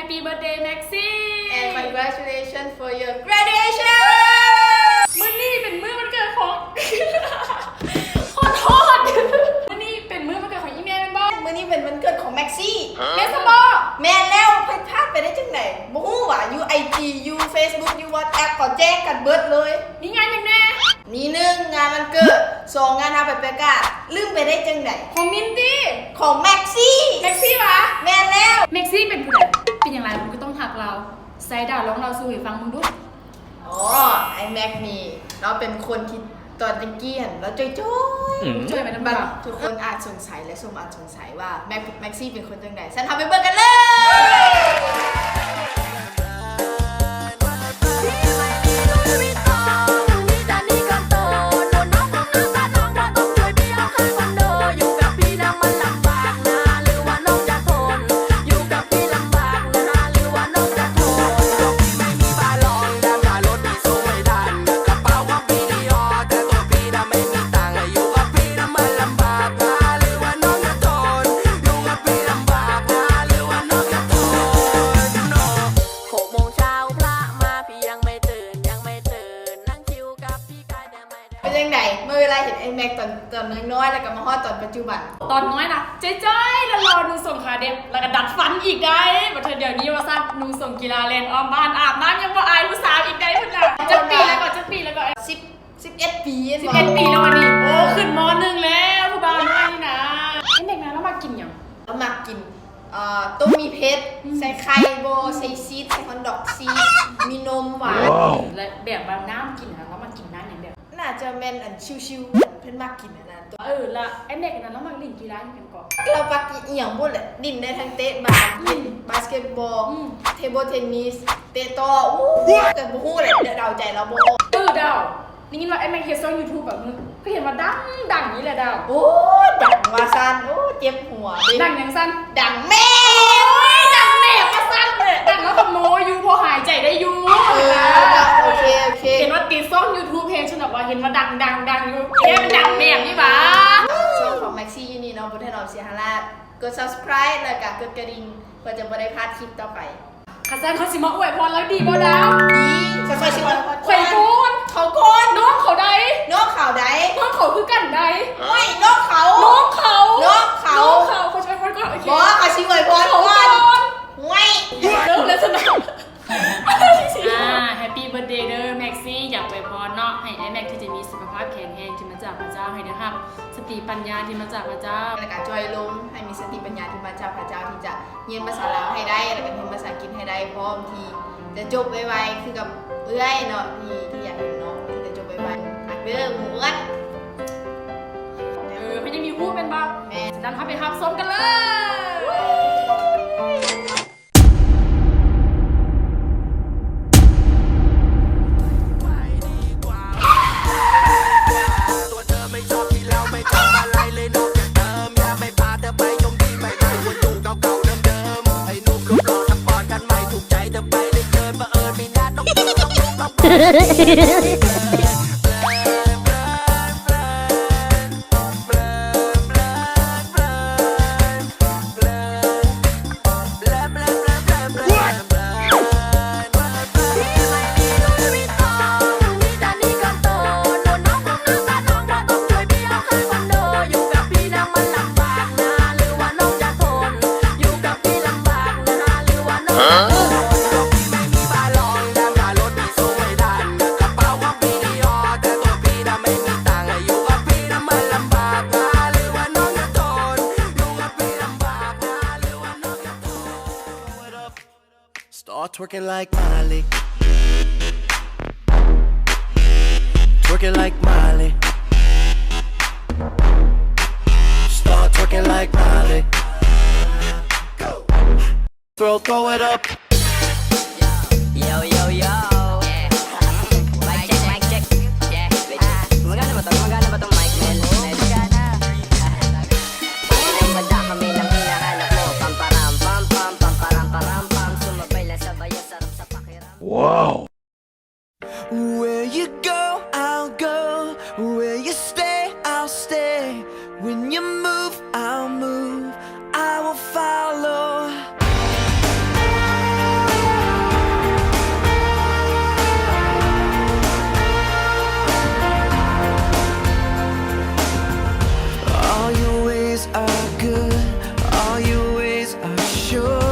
Happy birthday Maxi and congratulations for your graduation มื้อนี้เป็นมื้อวันเกิดของ ขอโทษมื้อนี้เป็นมื้อวันเกิดของอีเมลเป็นบ่ มื้อนี้เป็นวันเกิดของแม็กซี่ แม่สบอ แม่นแล้วเพิ่นพลาดไปได้จังได๋บ่ฮู้ว่าอยู่ IG อยู่ Facebook อยู่ WhatsApp ก็แจ้งกันเบิดเลย นี่งานยังแน่ นี่1งานวันเกิด2งานทำไปประกาศลืมไปได้จังได๋ ของมินตี้ ของแม็กซี่ แม็กซี่วะ แม่นแล้ว แม็กซี่เป็นผู้ใดเป็นอย่างไรมึงก็ต้องหักเราไซดาวร้องเราสู่ให้ฟังมึงดู อ๋อไอ้แม็กนี่เราเป็นคนที่ตอนตะกี้เห็นแล้วจ้อย ช่วยไปน้ำ บั ตา ดทุกคนอาจสงสัยและสมอาจสงสัยว่าแม็กซี่เป็นคนจังได๋ฉันทำไปเบิ่งกันเลยเมื่อเวลาเห็นไอ้แม็กตอนน้อยๆแล้วก็มาฮอดตอนปัจจุบัน ตอนน้อยนะจ้อยๆแล้วรอนูส่งขาเด็บแล้วก็ดัดฟันอีกได้บัดเดี๋ยวนี้ว่าซัดนูส่งกีฬาเล่นอ้อมบ้านอาบน้ำยังว่าอายผู้สาวอีกได้พุ่นน่ะจะปีแล้วก็11 ปี11 ปีแล้ววันนี้โอ้ขึ้นม.1แล้วผู้บ่าวน้อยนี่นะไอ้เด็กนั้นเรามากินหยัง เรามากินต้มมีเพชรใส่ไข่โบใส่ซีดใส่ฮอนดอกซีดมีนมหวาน และแบบว่าน้ำกินนะเรามากินน้ำอย่างแบบ น่าจะแม่นอันชิวๆเพิ่นมากินอันนั้นตัว ละไอ้เด็กนั้นเรามาเล่นกีฬากันก่อน เราปักอีหยังบ่แหละดินได้ทั้งเตะบาสเล่นบาสเกตบอลเทเบิลเทนนิสเตะต่อแต่บ่ฮู้แหละเดาใจเราบ่ออก ดาวนี่ยินว่าไอ้แม็กเฮดซ่อน YouTube แบบมึงก็เห็นว่าดังนี่แหละดาว โอ้ดังว่าซั่นโอ้เจ็บหัวดิ ดังยังสั้น ดังแม่ ดังแม่มาสั้นเลยดังแล้วกับโมอยู่พอหายใจได้อยู่ โอเคเห็นว่าติดซ่อง YouTube เพลงฉันบอกว่าเห็นว่าดังอยู่เอ๊ะมันดังแม่นี่หว่า ช่องของแม็กซี่ยูนี่เนาะบ่ได้เราเสียหาลาดกด Subscribe แล้วก็กดกระดิ่งเพื่อจะบ่ได้พลาดคลิปต่อไป ข้าแซนเขาสิมาอวยพรแล้วดีบ่ดาว ดีจะคอยสิว่า ข่อยโกน เขาโกน น้องเขาใด น้องข่าวใด น้องเขาคือกันใด ไม่น้องเขา น้องเขา น้องเขา เขาช่วยคนก่อนโอเค บอกเขาชิงไว้พร เขา ก่อน ก่อน ไม่ เริ่มแล้วสนามแฮปปี้เบิร์ดเดย์เด้อแม็กซี่อยากไปพรเนาะให้ไอ้แม็กที่จะมีสุขภาพแข็งแรงที่มาจากพระเจ้าให้นะครับสติปัญญาที่มาจากพระเจ้า แล้วก็จอยลงให้มีสติปัญญาที่มาจากพระเจ้าที่จะเรียนภาษาลาวให้ได้แล้วก็เรียนภาษาอังกฤษให้ได้พร้อมที่จะจบไวๆคือกับเอื้อยเนาะที่อยากเห็นน้องที่จะจบไวๆหักเด้อหมูอัด เขายังมีคู่เป็นบ้าง แม่ ดันเข้าไปทับส้มกันเลย Start twerking like Miley. Twerking like Miley. Start twerking like Miley. Throw it up. Yo, yo, yo. Yeah. Mic check. Yeah. Magana ba tong mic, man? Magana. Ilang banda kami lang hinahanap mo. Pamparam, pam, pam, pamparam, param, pam. Sumabay lang sabay, sarap sa pakiram. Wow. Where you go, I'll go. Where you stay, I'll stay. When you move, I'll move. I will follow. sure